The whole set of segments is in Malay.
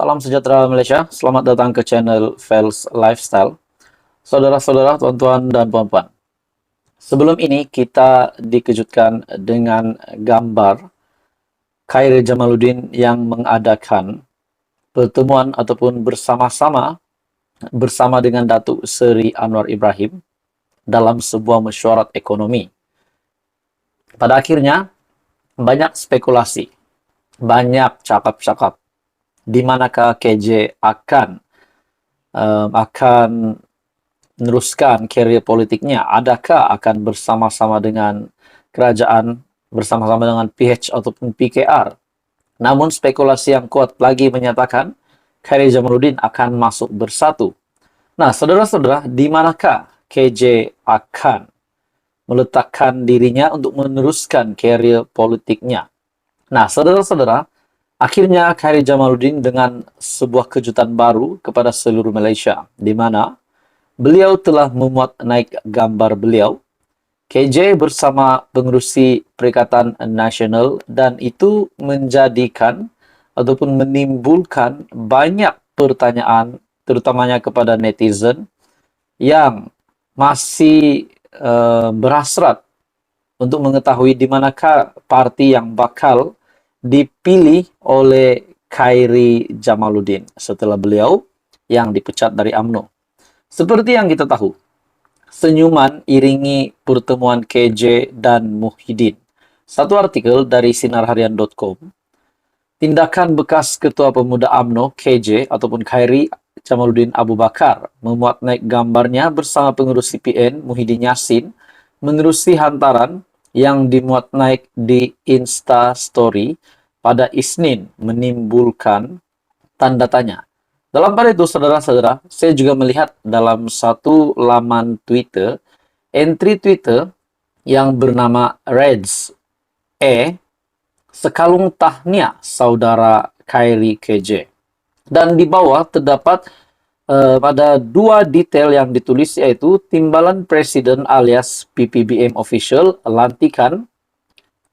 Salam sejahtera Malaysia, selamat datang ke channel Fels Lifestyle. Saudara-saudara, tuan-tuan dan puan-puan. Sebelum ini kita dikejutkan dengan gambar Khairi Jamaluddin yang mengadakan pertemuan ataupun bersama dengan Datuk Seri Anwar Ibrahim dalam sebuah mesyuarat ekonomi. Pada akhirnya, banyak spekulasi, banyak cakap-cakap di manakah KJ akan meneruskan karier politiknya. Adakah akan bersama-sama dengan kerajaan, bersama-sama dengan PH ataupun PKR. Namun spekulasi yang kuat lagi menyatakan Khairi Jamaluddin akan masuk bersatu. Nah, saudara-saudara, di manakah KJ akan meletakkan dirinya untuk meneruskan karier politiknya? Nah, saudara-saudara, akhirnya Khairi Jamaluddin dengan sebuah kejutan baru kepada seluruh Malaysia, di mana beliau telah memuat naik gambar beliau, KJ bersama pengerusi Perikatan Nasional, dan itu menjadikan ataupun menimbulkan banyak pertanyaan, terutamanya kepada netizen yang masih berhasrat untuk mengetahui di manakah parti yang bakal dipilih oleh Khairi Jamaluddin setelah beliau yang dipecat dari UMNO. Seperti yang kita tahu, senyuman iringi pertemuan KJ dan Muhyiddin. Satu artikel dari sinarharian.com, tindakan bekas Ketua Pemuda UMNO KJ ataupun Khairi Jamaluddin Abu Bakar memuat naik gambarnya bersama pengurus CPN Muhyiddin Yassin menerusi hantaran yang dimuat naik di Insta Story pada Isnin menimbulkan tanda tanya. Dalam pada itu, saudara-saudara, saya juga melihat dalam satu laman Twitter, entry Twitter yang bernama Reds sekalung tahniah saudara Khairi KJ. Dan di bawah terdapat ada dua detail yang ditulis, yaitu timbalan presiden alias PPBM official lantikan,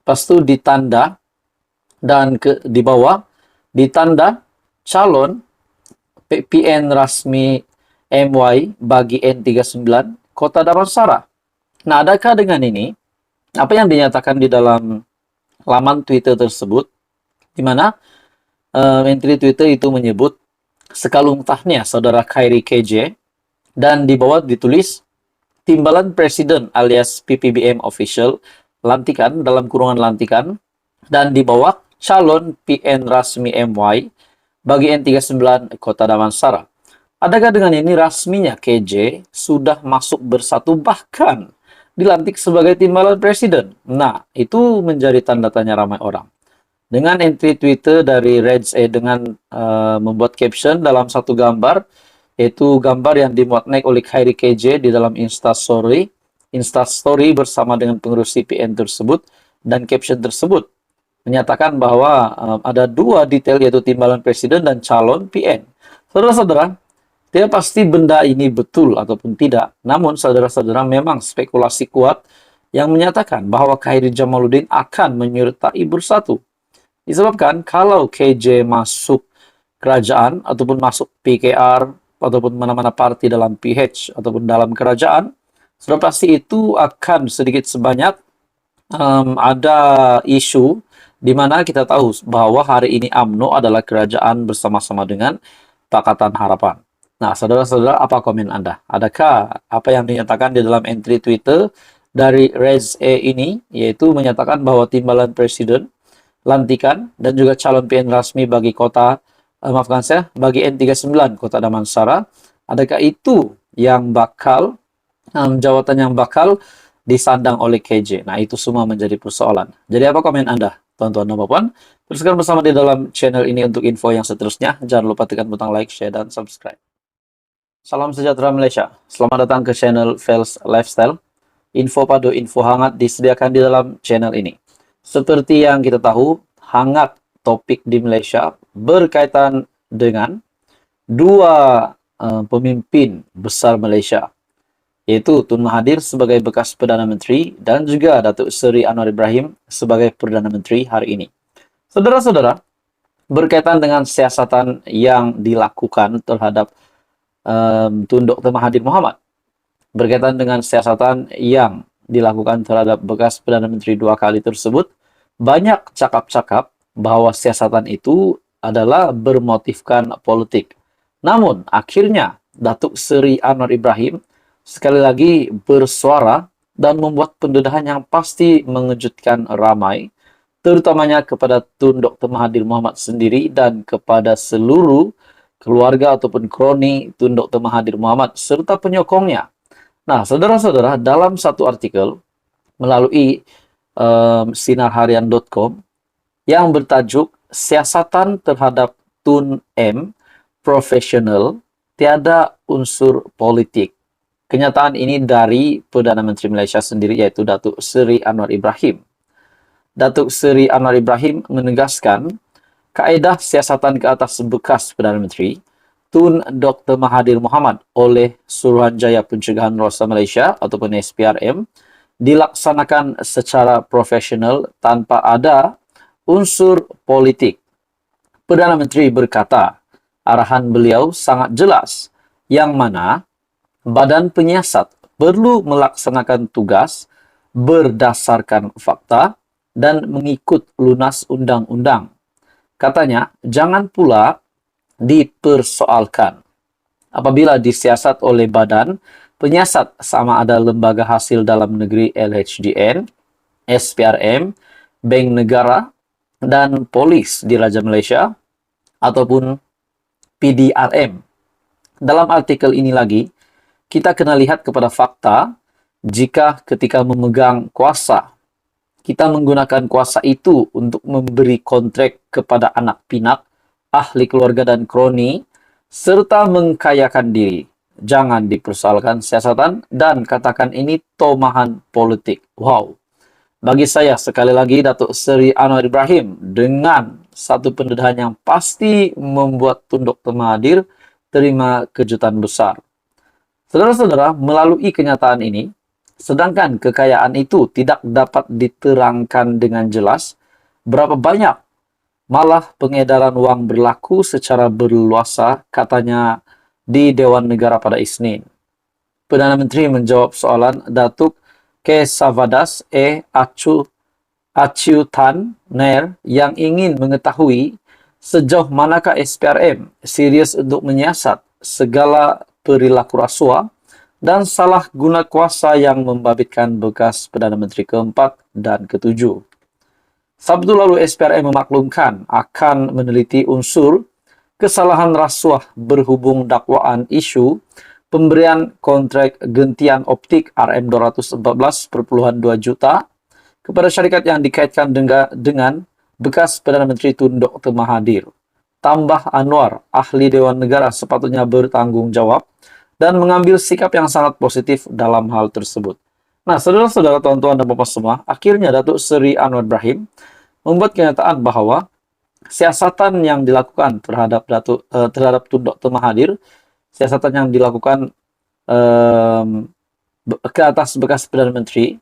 lepas itu ditanda, dan di bawah ditanda calon PN rasmi MY bagi N39 Kota Damansara. Nah, adakah dengan ini apa yang dinyatakan di dalam laman Twitter tersebut, di mana entry Twitter itu menyebut sekalung tahniah saudara Khairi KJ, dan di bawah ditulis timbalan presiden alias PPBM official lantikan dalam kurungan lantikan, dan di bawah calon PN rasmi MY bagi N39 Kota Damansara. Adakah dengan ini rasminya KJ sudah masuk bersatu, bahkan dilantik sebagai timbalan presiden? Nah, itu menjadi tanda tanya ramai orang. Dengan entry Twitter dari Reds dengan membuat caption dalam satu gambar, yaitu gambar yang dimuat naik oleh Khairi KJ di dalam Insta Story bersama dengan pengurus CPN tersebut, dan caption tersebut menyatakan bahwa ada dua detail, yaitu timbalan presiden dan calon PN. Saudara-saudara, tidak pasti benda ini betul ataupun tidak, namun saudara-saudara, memang spekulasi kuat yang menyatakan bahwa Khairi Jamaluddin akan menyertai bersatu. Disebabkan kalau KJ masuk kerajaan ataupun masuk PKR ataupun mana-mana parti dalam PH ataupun dalam kerajaan, sudah pasti itu akan sedikit sebanyak ada isu di mana kita tahu bahwa hari ini UMNO adalah kerajaan bersama-sama dengan Pakatan Harapan. Nah, saudara-saudara, apa komen Anda? Adakah apa yang dinyatakan di dalam entry Twitter dari Rez ini, yaitu menyatakan bahwa timbalan presiden lantikan dan juga calon PN rasmi bagi bagi N39 Kota Damansara, adakah itu yang bakal jawatan yang bakal disandang oleh KJ? Nah, itu semua menjadi persoalan. Jadi apa komen Anda, tuan-tuan dan puan-puan? Teruskan bersama di dalam channel ini untuk info yang seterusnya. Jangan lupa tekan butang like, share, dan subscribe. Salam sejahtera Malaysia. Selamat datang ke channel Fels Lifestyle. Info padu, info hangat disediakan di dalam channel ini. Seperti yang kita tahu, hangat topik di Malaysia berkaitan dengan dua pemimpin besar Malaysia, yaitu Tun Mahathir sebagai bekas Perdana Menteri dan juga Datuk Seri Anwar Ibrahim sebagai Perdana Menteri hari ini. Saudara-saudara, berkaitan dengan siasatan yang dilakukan terhadap Tun Dr. Mahathir Mohamad. Berkaitan dengan siasatan yang dilakukan terhadap bekas Perdana Menteri 2 kali tersebut, banyak cakap-cakap bahwa siasatan itu adalah bermotifkan politik. Namun, akhirnya Datuk Seri Anwar Ibrahim sekali lagi bersuara dan membuat pendedahan yang pasti mengejutkan ramai, terutamanya kepada Tun Dr. Mahathir Mohamad sendiri dan kepada seluruh keluarga ataupun kroni Tun Dr. Mahathir Mohamad serta penyokongnya. Nah, saudara-saudara, dalam satu artikel melalui sinarharian.com yang bertajuk Siasatan Terhadap Tun M Profesional Tiada Unsur Politik. Kenyataan ini dari Perdana Menteri Malaysia sendiri, yaitu Datuk Seri Anwar Ibrahim. Datuk Seri Anwar Ibrahim menegaskan kaedah siasatan ke atas bekas Perdana Menteri Tun Dr. Mahathir Mohamad oleh Suruhanjaya Pencegahan Rosah Malaysia ataupun SPRM dilaksanakan secara profesional tanpa ada unsur politik. Perdana Menteri berkata, arahan beliau sangat jelas, yang mana badan penyiasat perlu melaksanakan tugas berdasarkan fakta dan mengikut lunas undang-undang. Katanya, jangan pula dipersoalkan. Apabila disiasat oleh badan penyiasat sama ada lembaga hasil dalam negeri LHDN, SPRM, Bank Negara, dan Polis Diraja Malaysia, ataupun PDRM. Dalam artikel ini lagi, kita kena lihat kepada fakta jika ketika memegang kuasa, kita menggunakan kuasa itu untuk memberi kontrak kepada anak pinak, ahli keluarga dan kroni, serta mengkayakan diri. Jangan dipersoalkan siasatan dan katakan ini tomahan politik. Wow. Bagi saya, sekali lagi, Datuk Seri Anwar Ibrahim dengan satu pendedahan yang pasti membuat Tun Dr. Mahathir terima kejutan besar. Saudara-saudara, melalui kenyataan ini, sedangkan kekayaan itu tidak dapat diterangkan dengan jelas, berapa banyak malah pengedaran wang berlaku secara berleluasa, katanya di Dewan Negara pada Isnin. Perdana Menteri menjawab soalan Datuk Kesavadas Achutan Nair yang ingin mengetahui sejauh manakah SPRM serius untuk menyiasat segala perilaku rasuah dan salah guna kuasa yang membabitkan bekas Perdana Menteri keempat dan ketujuh. Sabtu lalu SPRM memaklumkan akan meneliti unsur kesalahan rasuah berhubung dakwaan isu pemberian kontrak gentian optik RM214,2 juta kepada syarikat yang dikaitkan dengan bekas Perdana Menteri Tun Dr. Mahathir. Tambah Anwar, ahli Dewan Negara sepatutnya bertanggung jawab dan mengambil sikap yang sangat positif dalam hal tersebut. Nah, saudara-saudara, tuan-tuan dan bapak semua, akhirnya Datuk Seri Anwar Ibrahim membuat kenyataan bahwa siasatan yang dilakukan terhadap Tun Dr. Mahathir, siasatan yang dilakukan ke atas bekas Perdana Menteri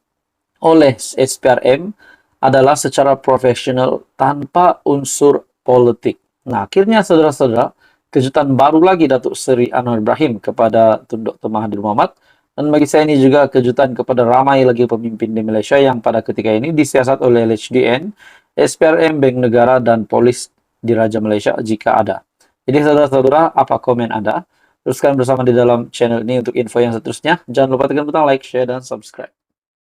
oleh SPRM adalah secara profesional tanpa unsur politik. Nah, akhirnya saudara-saudara, kejutan baru lagi Datuk Seri Anwar Ibrahim kepada Tun Dr. Mahathir Mohamad. Dan bagi saya ini juga kejutan kepada ramai lagi pemimpin di Malaysia yang pada ketika ini disiasat oleh LHDN, SPRM, Bank Negara, dan Polis Diraja Malaysia jika ada. Jadi saudara-saudara, apa komen Anda? Teruskan bersama di dalam channel ini untuk info yang seterusnya. Jangan lupa tekan butang like, share, dan subscribe.